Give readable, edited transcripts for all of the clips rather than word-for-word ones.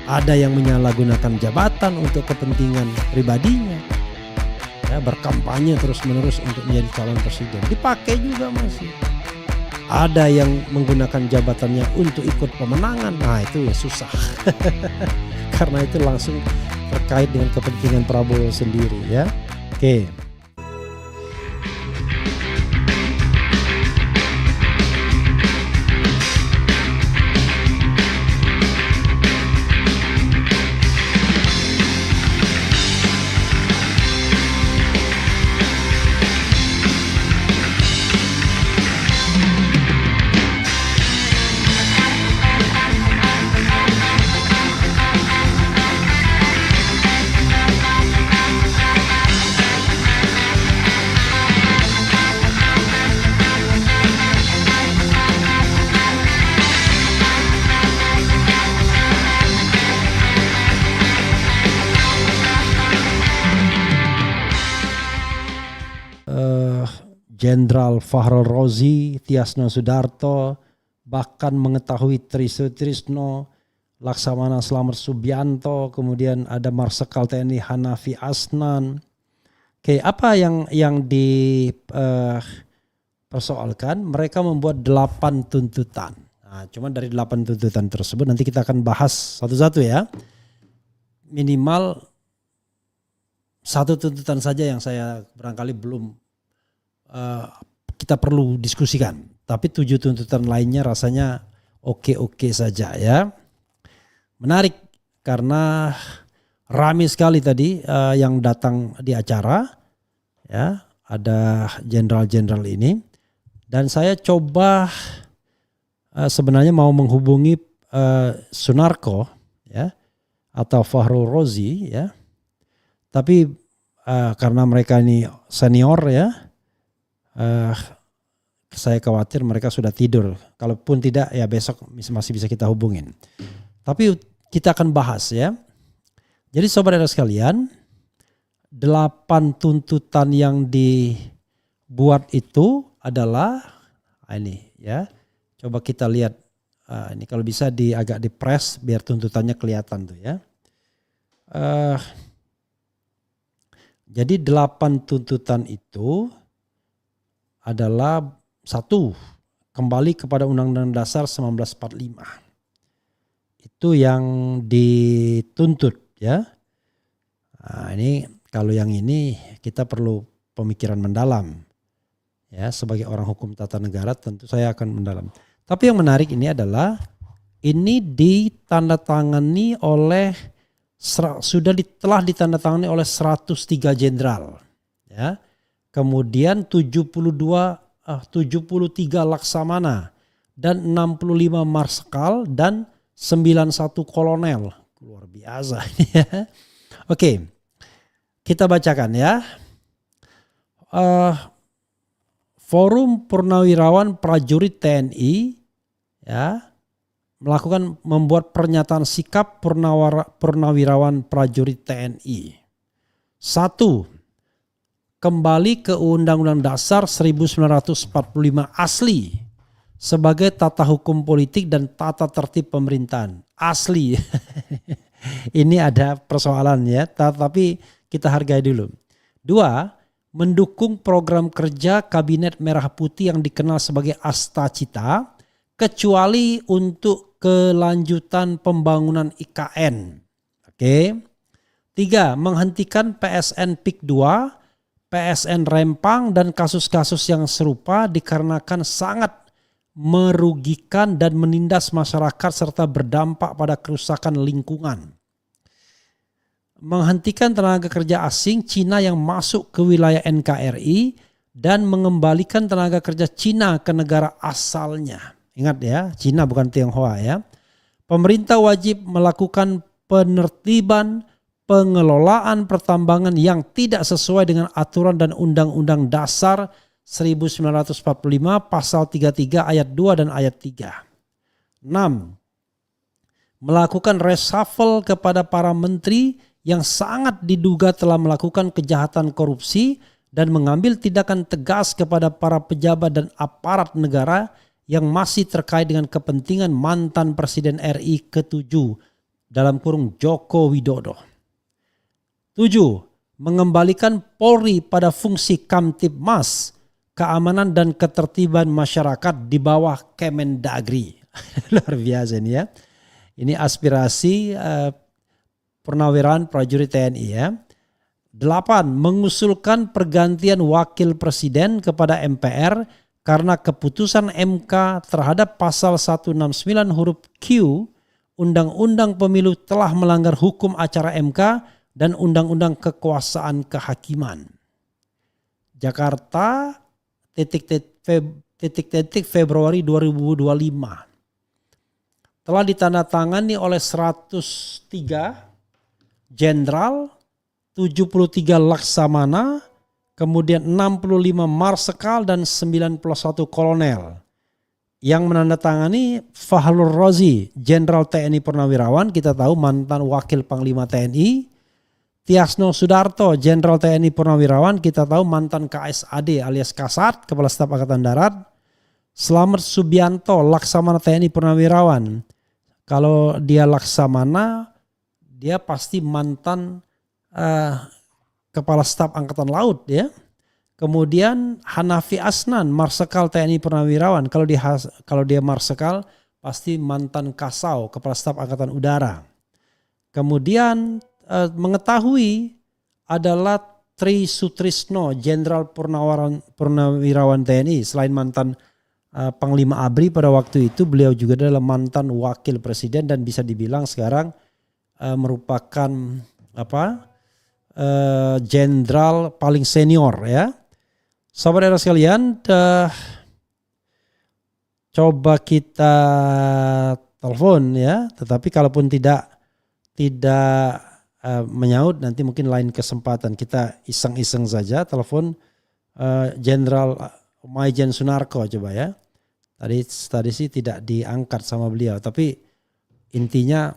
Ada yang menyalahgunakan jabatan untuk kepentingan pribadinya. Ya, berkampanye terus-menerus untuk menjadi calon presiden. Dipakai juga masih. Ada yang menggunakan jabatannya untuk ikut pemenangan. Nah itu ya susah. Karena itu langsung terkait dengan kepentingan Prabowo sendiri ya. Oke. Jenderal Fahrul Razi, Tiasno Sudarto, bahkan mengetahui Trisno, Laksamana Slamet Subianto, kemudian ada Marsikal TNI Hanafi Asnan. Oke, apa yang dipersoalkan? Mereka membuat 8 tuntutan. Nah, cuma dari 8 tuntutan tersebut nanti kita akan bahas satu-satu ya. Minimal 1 tuntutan saja yang saya barangkali belum kita perlu diskusikan, tapi 7 tuntutan lainnya rasanya oke-oke saja ya. Menarik karena ramai sekali tadi yang datang di acara ya, ada jenderal-jenderal ini, dan saya coba sebenarnya mau menghubungi Sunarko ya atau Fahrul Razi ya, tapi karena mereka ini senior ya. Saya khawatir mereka sudah tidur. Kalaupun tidak ya besok masih bisa kita hubungin. Tapi kita akan bahas ya. Jadi saudara sekalian, 8 tuntutan yang dibuat itu adalah ini ya. Coba kita lihat ini kalau bisa agak di press biar tuntutannya kelihatan tuh ya. Jadi 8 tuntutan itu adalah 1, kembali kepada Undang-Undang Dasar 1945. Itu yang dituntut ya. Nah, ini kalau yang ini kita perlu pemikiran mendalam. Ya, sebagai orang hukum tata negara tentu saya akan mendalam. Tapi yang menarik ini adalah ini ditandatangani oleh telah ditandatangani oleh 103 jenderal ya. Kemudian 73 laksamana dan 65 marsikal dan 91 kolonel. Luar biasa ya. Oke, kita bacakan ya. Forum Purnawirawan Prajurit TNI ya membuat pernyataan sikap Purnawirawan Prajurit TNI. 1. Kembali ke Undang-Undang Dasar 1945 asli sebagai tata hukum politik dan tata tertib pemerintahan. Asli. Ini ada persoalan ya, tapi kita hargai dulu. 2. Mendukung program kerja Kabinet Merah Putih yang dikenal sebagai Astacita kecuali untuk kelanjutan pembangunan IKN. Oke. 3. Menghentikan PSN PIK 2, PSN Rempang dan kasus-kasus yang serupa dikarenakan sangat merugikan dan menindas masyarakat serta berdampak pada kerusakan lingkungan. Menghentikan tenaga kerja asing Cina yang masuk ke wilayah NKRI dan mengembalikan tenaga kerja Cina ke negara asalnya. Ingat ya, Cina bukan Tionghoa ya. Pemerintah wajib melakukan penertiban pengelolaan pertambangan yang tidak sesuai dengan aturan dan Undang-Undang Dasar 1945 pasal 33 ayat 2 dan ayat 3. 6. Melakukan reshuffle kepada para menteri yang sangat diduga telah melakukan kejahatan korupsi dan mengambil tindakan tegas kepada para pejabat dan aparat negara yang masih terkait dengan kepentingan mantan Presiden RI ke-7 dalam kurung Joko Widodo. 7. Mengembalikan Polri pada fungsi Kamtibmas, keamanan dan ketertiban masyarakat di bawah Kemendagri. Luar biasa ini ya. Ini aspirasi purnawirawan prajurit TNI ya. 8. Mengusulkan pergantian wakil presiden kepada MPR karena keputusan MK terhadap pasal 169 huruf Q Undang-Undang Pemilu telah melanggar hukum acara MK dan Undang-Undang Kekuasaan Kehakiman. Jakarta Februari 2025. Telah ditandatangani oleh 103 jenderal, 73 laksamana, kemudian 65 marsekal dan 91 kolonel. Yang menandatangani Fahrul Razi, Jenderal TNI Purnawirawan, kita tahu mantan Wakil Panglima TNI. Tiasno Sudarto, Jenderal TNI Purnawirawan, kita tahu mantan KSAD alias Kasat, Kepala Staf Angkatan Darat. Slamet Subianto, Laksamana TNI Purnawirawan. Kalau dia Laksamana, dia pasti mantan Kepala Staf Angkatan Laut ya. Kemudian Hanafi Asnan, Marsekal TNI Purnawirawan. Kalau dia Marsekal, pasti mantan Kasau, Kepala Staf Angkatan Udara. Kemudian mengetahui adalah Tri Sutrisno, Jenderal Purnawirawan TNI. Selain mantan Panglima ABRI pada waktu itu, beliau juga adalah mantan Wakil Presiden dan bisa dibilang sekarang merupakan jenderal paling senior ya. Saudara sekalian, coba kita telepon ya. Tetapi kalaupun tidak menyaut, nanti mungkin lain kesempatan kita iseng-iseng saja telepon Jenderal Maijen Sunarko coba ya. Tadi sih tidak diangkat sama beliau, tapi intinya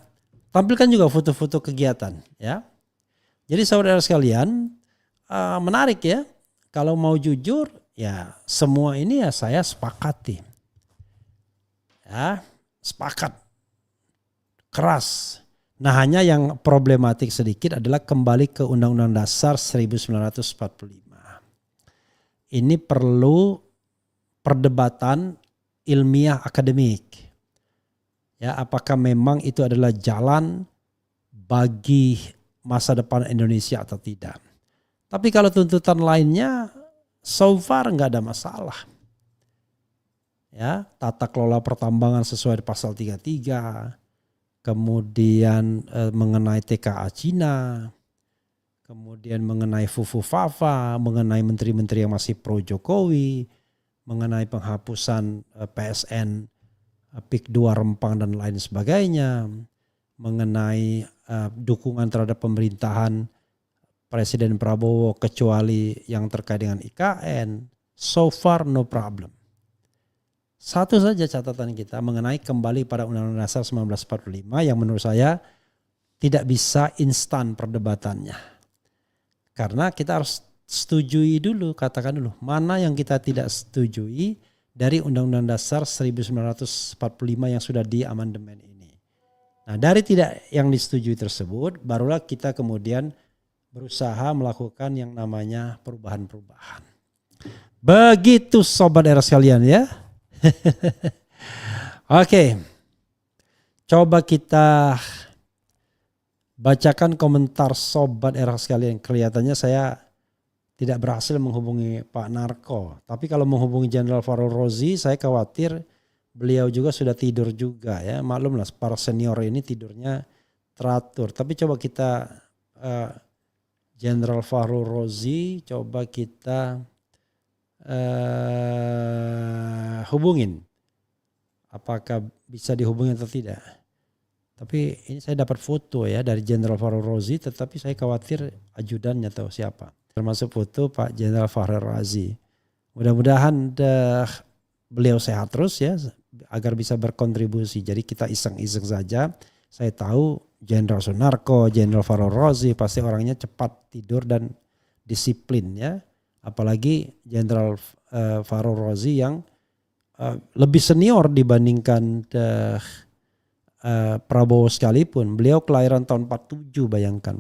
tampilkan juga foto-foto kegiatan ya. Jadi saudara sekalian, menarik ya. Kalau mau jujur ya semua ini ya saya sepakati. Ya, sepakat. Keras. Nah hanya yang problematik sedikit adalah kembali ke Undang-Undang Dasar 1945. Ini perlu perdebatan ilmiah akademik. Ya, apakah memang itu adalah jalan bagi masa depan Indonesia atau tidak. Tapi kalau tuntutan lainnya so far nggak ada masalah. Ya, tata kelola pertambangan sesuai pasal 33. Kemudian mengenai TKA Cina, kemudian mengenai Fufu Fafa, mengenai menteri-menteri yang masih pro Jokowi, mengenai penghapusan PSN PIK 2 Rempang dan lain sebagainya, mengenai dukungan terhadap pemerintahan Presiden Prabowo kecuali yang terkait dengan IKN, so far no problem. Satu saja catatan kita mengenai kembali pada Undang-Undang Dasar 1945 yang menurut saya tidak bisa instan perdebatannya. Karena kita harus setujui dulu, katakan dulu mana yang kita tidak setujui dari Undang-Undang Dasar 1945 yang sudah diamandemen ini. Nah dari tidak yang disetujui tersebut barulah kita kemudian berusaha melakukan yang namanya perubahan-perubahan. Begitu sobat era sekalian ya. Oke, coba kita bacakan komentar sobat era sekalian. Kelihatannya saya tidak berhasil menghubungi Pak Narko. Tapi kalau menghubungi Jenderal Fahrul Razi, saya khawatir beliau juga sudah tidur juga ya. Maklumlah para senior ini tidurnya teratur. Tapi coba kita Jenderal Fahrul Razi coba kita hubungin. Apakah bisa dihubungi atau tidak. Tapi ini saya dapat foto ya dari Jenderal Fahrul Razi, tetapi saya khawatir ajudannya atau siapa. Termasuk foto Pak Jenderal Fahrul Razi. Mudah-mudahan beliau sehat terus ya agar bisa berkontribusi. Jadi kita iseng-iseng saja. Saya tahu Jenderal Sunarko, Jenderal Fahrul Razi pasti orangnya cepat tidur dan disiplin ya. Apalagi Jenderal Fahrul Razi yang lebih senior dibandingkan Prabowo sekalipun, beliau kelahiran tahun 47, bayangkan.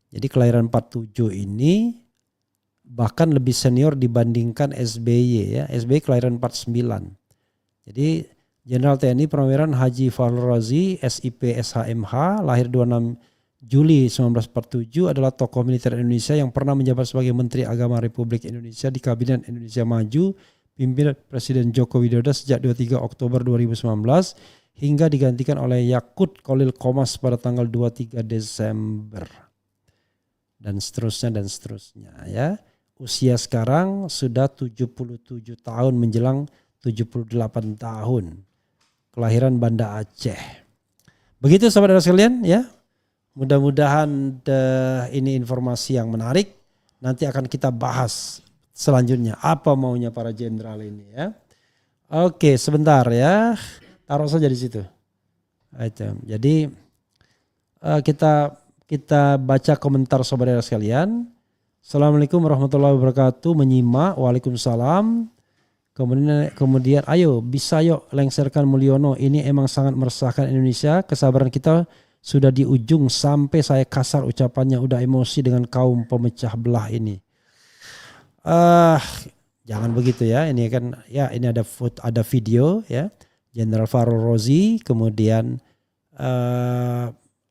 Jadi kelahiran 47 ini bahkan lebih senior dibandingkan SBY ya. SBY kelahiran 49. Jadi Jenderal TNI Purnawirawan Haji Fahrul Razi SIP SHMH lahir 26 Juli 1947 adalah tokoh militer Indonesia yang pernah menjabat sebagai Menteri Agama Republik Indonesia di Kabinet Indonesia Maju pimpinan Presiden Joko Widodo sejak 23 Oktober 2019 hingga digantikan oleh Yakut Khalil Qomas pada tanggal 23 Desember. Dan seterusnya ya. Usia sekarang sudah 77 tahun menjelang 78 tahun. Kelahiran Banda Aceh. Begitu sahabat sekalian ya. Mudah-mudahan ini informasi yang menarik. Nanti akan kita bahas selanjutnya apa maunya para jenderal ini ya. Oke, sebentar ya. Taruh saja di situ. Jadi kita baca komentar saudara sekalian. Assalamualaikum warahmatullahi wabarakatuh. Menyimak. Waalaikumsalam. Kemudian ayo bisa yuk lengserkan Mulyono. Ini emang sangat meresahkan Indonesia. Kesabaran kita sudah di ujung sampai saya kasar ucapannya, udah emosi dengan kaum pemecah belah ini. Jangan begitu ya. Ini kan ya ini ada video ya. Jenderal Fahrul Razi, kemudian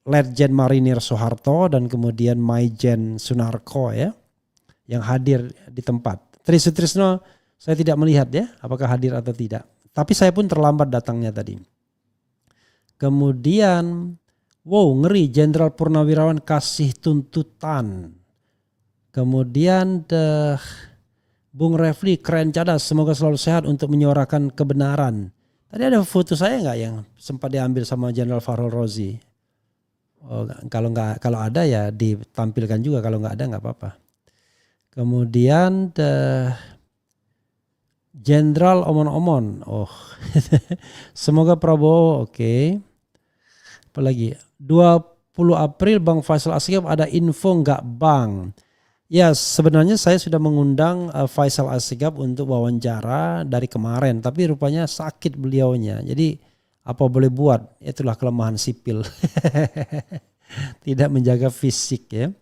Letjen Marinir Soeharto dan kemudian Maijen Sunarko ya yang hadir di tempat. Tri Sutrisno saya tidak melihat ya apakah hadir atau tidak. Tapi saya pun terlambat datangnya tadi. Kemudian wow ngeri Jenderal Purnawirawan kasih tuntutan. Kemudian Bung Refli keren cadas, semoga selalu sehat untuk menyuarakan kebenaran. Tadi ada foto saya nggak yang sempat diambil sama Jenderal Fahrul Razi? Oh, kalau ada ya ditampilkan juga, kalau nggak ada nggak apa-apa. Kemudian Jenderal Omon-Omon, oh semoga Prabowo oke. Apalagi 20 April Bang Faisal Asgaf ada info nggak Bang? Ya sebenarnya saya sudah mengundang Faisal Asgaf untuk wawancara dari kemarin, tapi rupanya sakit beliaunya. Jadi apa boleh buat, itulah kelemahan sipil. Tidak menjaga fisik ya.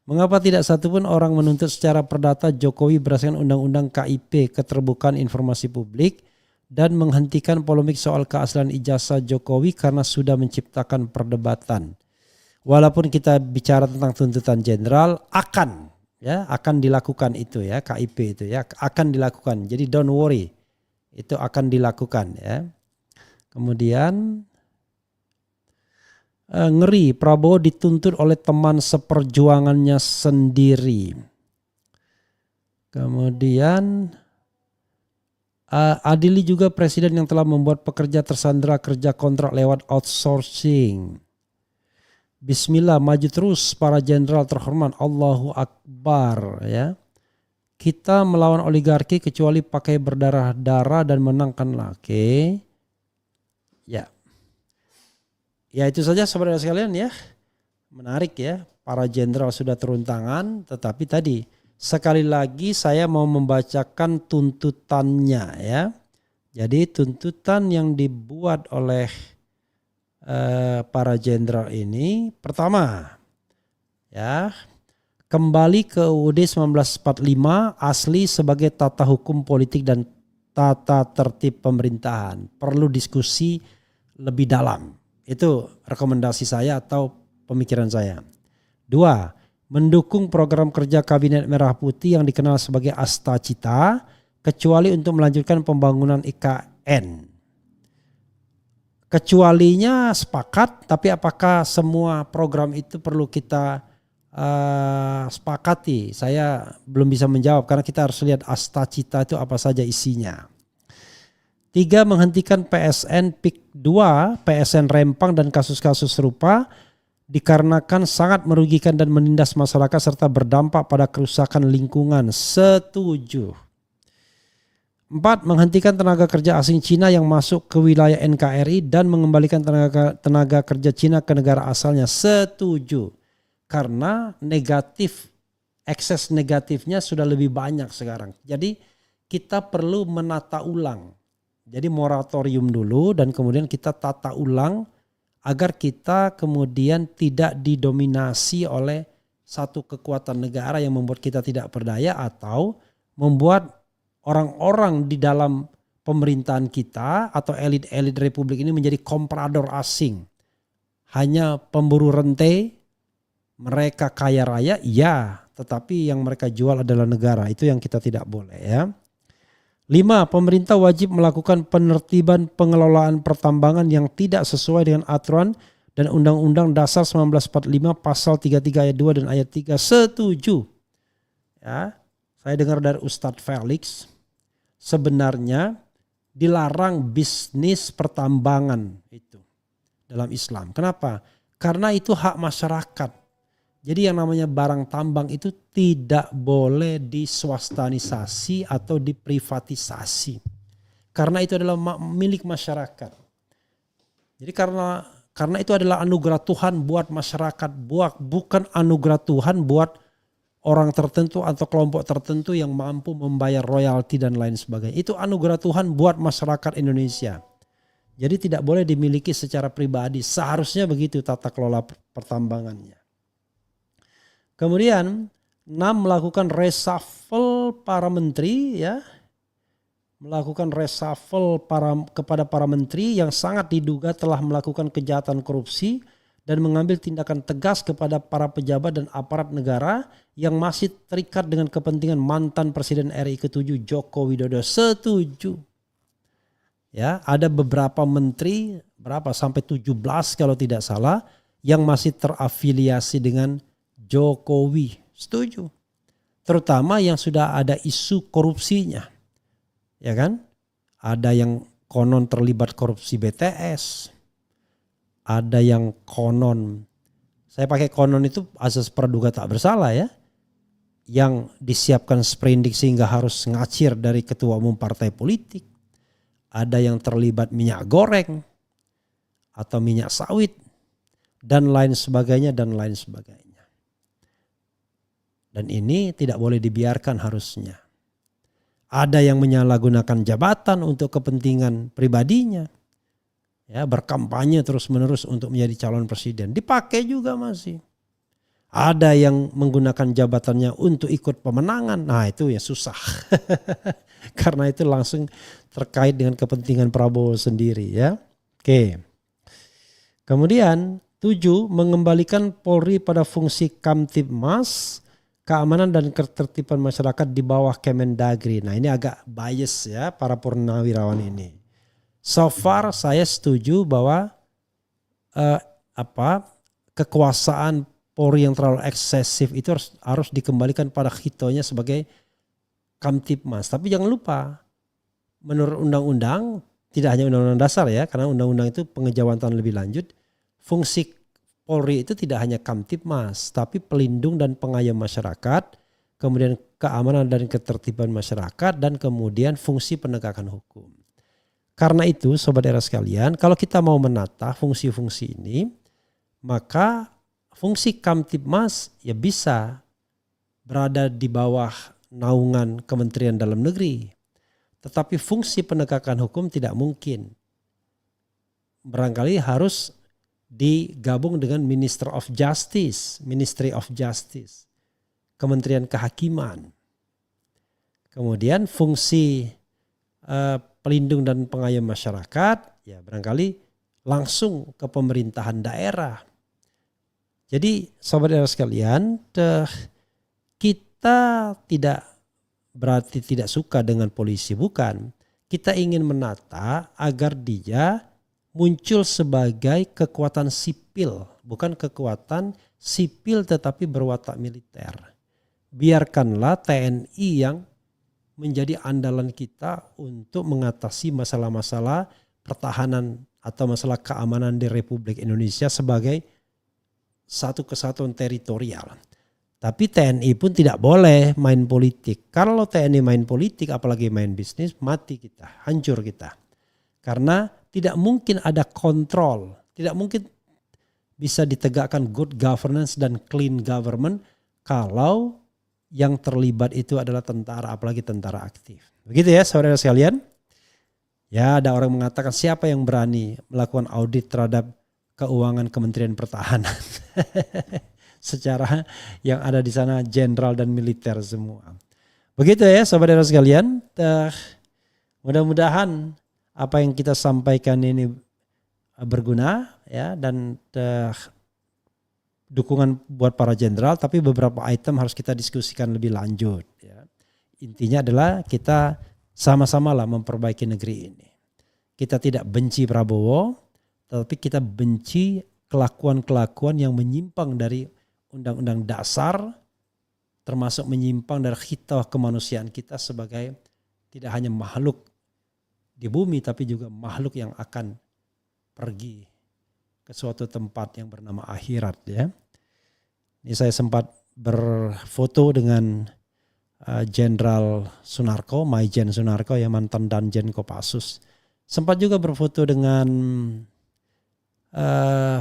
Mengapa tidak satupun orang menuntut secara perdata Jokowi berdasarkan undang-undang KIP, keterbukaan informasi publik, dan menghentikan polemik soal keaslian ijazah Jokowi karena sudah menciptakan perdebatan. Walaupun kita bicara tentang tuntutan jenderal, akan dilakukan itu ya, KIP itu ya, akan dilakukan. Jadi don't worry, itu akan dilakukan ya. Kemudian ngeri Prabowo dituntut oleh teman seperjuangannya sendiri. Kemudian adili juga presiden yang telah membuat pekerja tersandera kerja kontrak lewat outsourcing. Bismillah, maju terus para jenderal terhormat, Allahu Akbar ya. Kita melawan oligarki kecuali pakai berdarah-darah dan menangkanlah. Oke. Ya. Ya itu saja saudara sekalian ya. Menarik ya. Para jenderal sudah turun tangan. Tetapi tadi sekali lagi saya mau membacakan tuntutannya ya. Jadi tuntutan yang dibuat oleh para jenderal ini. Pertama ya. Kembali ke UUD 1945 asli sebagai tata hukum politik dan tata tertib pemerintahan. Perlu diskusi lebih dalam. Itu rekomendasi saya atau pemikiran saya. 2. Mendukung program kerja Kabinet Merah Putih yang dikenal sebagai Astacita kecuali untuk melanjutkan pembangunan IKN. Kecualinya sepakat, tapi apakah semua program itu perlu kita sepakati? Saya belum bisa menjawab karena kita harus lihat Astacita itu apa saja isinya. 3. Menghentikan PSN PIK 2, PSN Rempang dan kasus-kasus serupa dikarenakan sangat merugikan dan menindas masyarakat serta berdampak pada kerusakan lingkungan. Setuju. 4. Menghentikan tenaga kerja asing Cina yang masuk ke wilayah NKRI dan mengembalikan tenaga kerja Cina ke negara asalnya. Setuju. Karena ekses negatifnya sudah lebih banyak sekarang. Jadi kita perlu menata ulang. Jadi moratorium dulu dan kemudian kita tata ulang agar kita kemudian tidak didominasi oleh satu kekuatan negara yang membuat kita tidak berdaya atau membuat orang-orang di dalam pemerintahan kita atau elit-elit republik ini menjadi komprador asing. Hanya pemburu rente, mereka kaya raya, ya, tetapi yang mereka jual adalah negara. Itu yang kita tidak boleh ya. 5. Pemerintah wajib melakukan penertiban pengelolaan pertambangan yang tidak sesuai dengan aturan dan Undang-Undang Dasar 1945 pasal 33 ayat 2 dan ayat 3. Setuju. Ya, saya dengar dari Ustadz Felix, sebenarnya dilarang bisnis pertambangan itu dalam Islam. Kenapa? Karena itu hak masyarakat. Jadi yang namanya barang tambang itu tidak boleh diswastanisasi atau diprivatisasi. Karena itu adalah milik masyarakat. Jadi karena itu adalah anugerah Tuhan buat masyarakat, bukan anugerah Tuhan buat orang tertentu atau kelompok tertentu yang mampu membayar royalti dan lain sebagainya. Itu anugerah Tuhan buat masyarakat Indonesia. Jadi tidak boleh dimiliki secara pribadi. Seharusnya begitu tata kelola pertambangannya. Kemudian 6. Melakukan reshuffle para menteri ya. Melakukan reshuffle kepada para menteri yang sangat diduga telah melakukan kejahatan korupsi dan mengambil tindakan tegas kepada para pejabat dan aparat negara yang masih terikat dengan kepentingan mantan Presiden RI ke-7 Joko Widodo. Setuju. Ya, ada beberapa menteri, sampai 17 kalau tidak salah, yang masih terafiliasi dengan Jokowi. Setuju. Terutama yang sudah ada isu korupsinya. Ya kan? Ada yang konon terlibat korupsi BTS. Ada yang konon, saya pakai konon itu asas praduga tak bersalah ya. Yang disiapkan sprindik sehingga harus ngacir dari ketua umum partai politik. Ada yang terlibat minyak goreng atau minyak sawit dan lain sebagainya dan lain sebagainya. Dan ini tidak boleh dibiarkan harusnya. Ada yang menyalahgunakan jabatan untuk kepentingan pribadinya. Ya, berkampanye terus-menerus untuk menjadi calon presiden. Dipakai juga masih. Ada yang menggunakan jabatannya untuk ikut pemenangan. Nah itu ya susah. Karena itu langsung terkait dengan kepentingan Prabowo sendiri ya. Oke. Kemudian 7. Mengembalikan Polri pada fungsi Kamtibmas, keamanan dan ketertiban masyarakat di bawah Kemendagri. Nah ini agak bias ya para purnawirawan ini. So far saya setuju bahwa kekuasaan Polri yang terlalu eksesif itu harus dikembalikan pada hitonya sebagai Kamtibmas. Tapi jangan lupa, menurut undang-undang, tidak hanya undang-undang dasar ya, karena undang-undang itu pengejawatan lebih lanjut, fungsi Polri itu tidak hanya Kamtibmas, tapi pelindung dan pengayom masyarakat, kemudian keamanan dan ketertiban masyarakat, dan kemudian fungsi penegakan hukum. Karena itu sobat era sekalian, kalau kita mau menata fungsi-fungsi ini, maka fungsi Kamtibmas ya bisa berada di bawah naungan Kementerian Dalam Negeri. Tetapi fungsi penegakan hukum tidak mungkin. Barangkali harus digabung dengan Ministry of Justice, Kementerian Kehakiman. Kemudian fungsi pelindung dan pengayom masyarakat ya barangkali langsung ke pemerintahan daerah. Jadi sobat era sekalian, kita tidak berarti tidak suka dengan polisi, bukan. Kita ingin menata agar dia muncul sebagai kekuatan sipil, bukan kekuatan sipil tetapi berwatak militer. Biarkanlah TNI yang menjadi andalan kita untuk mengatasi masalah-masalah pertahanan atau masalah keamanan di Republik Indonesia sebagai satu kesatuan teritorial. Tapi TNI pun tidak boleh main politik. Kalau TNI main politik apalagi main bisnis, mati kita, hancur kita. Karena tidak mungkin ada kontrol, tidak mungkin bisa ditegakkan good governance dan clean government kalau yang terlibat itu adalah tentara, apalagi tentara aktif. Begitu ya saudara sekalian. Ya ada orang mengatakan siapa yang berani melakukan audit terhadap keuangan Kementerian Pertahanan. Secara yang ada di sana jenderal dan militer semua. Begitu ya saudara sekalian. Mudah-mudahan apa yang kita sampaikan ini berguna ya, dan dukungan buat para jenderal, tapi beberapa item harus kita diskusikan lebih lanjut ya. Intinya adalah kita sama-sama lah memperbaiki negeri ini. Kita tidak benci Prabowo, tapi kita benci kelakuan-kelakuan yang menyimpang dari undang-undang dasar, termasuk menyimpang dari khitah kemanusiaan kita sebagai tidak hanya makhluk di bumi, tapi juga makhluk yang akan pergi ke suatu tempat yang bernama akhirat ya. Ini saya sempat berfoto dengan Jenderal Sunarko, Maijen Sunarko yang mantan Danjen Kopassus. Sempat juga berfoto dengan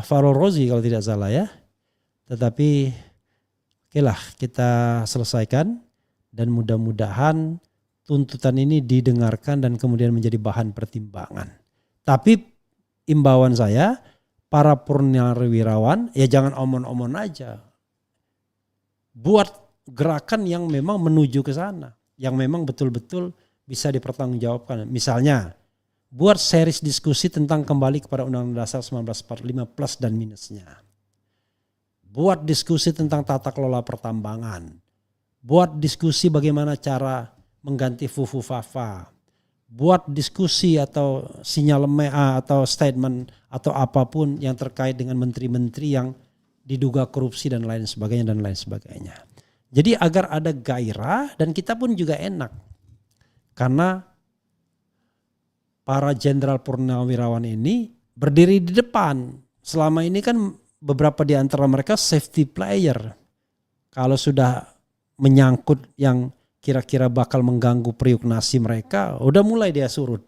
Farol Rozi kalau tidak salah ya. Tetapi okelah, kita selesaikan dan mudah-mudahan tuntutan ini didengarkan dan kemudian menjadi bahan pertimbangan. Tapi imbauan saya, para purnawirawan ya jangan omon-omon aja. Buat gerakan yang memang menuju ke sana, yang memang betul-betul bisa dipertanggungjawabkan. Misalnya, buat series diskusi tentang kembali kepada Undang-Undang Dasar 1945 plus dan minusnya. Buat diskusi tentang tata kelola pertambangan. Buat diskusi bagaimana cara mengganti fufu-fafa. Buat diskusi atau sinyal atau statement atau apapun yang terkait dengan menteri-menteri yang diduga korupsi dan lain sebagainya. Jadi agar ada gairah dan kita pun juga enak. Karena para jenderal purnawirawan ini berdiri di depan. Selama ini kan beberapa di antara mereka safety player. Kalau sudah menyangkut yang kira-kira bakal mengganggu periuk nasi mereka, udah mulai dia surut.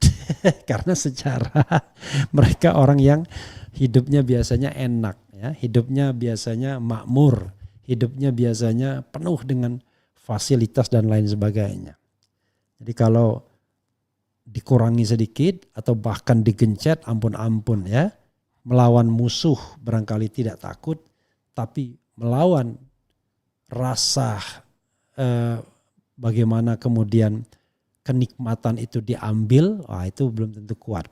Karena secara mereka orang yang hidupnya biasanya enak, ya, hidupnya biasanya makmur, hidupnya biasanya penuh dengan fasilitas dan lain sebagainya. Jadi kalau dikurangi sedikit atau bahkan digencet, ampun-ampun ya, melawan musuh barangkali tidak takut, tapi melawan rasa bagaimana kemudian kenikmatan itu diambil, itu belum tentu kuat.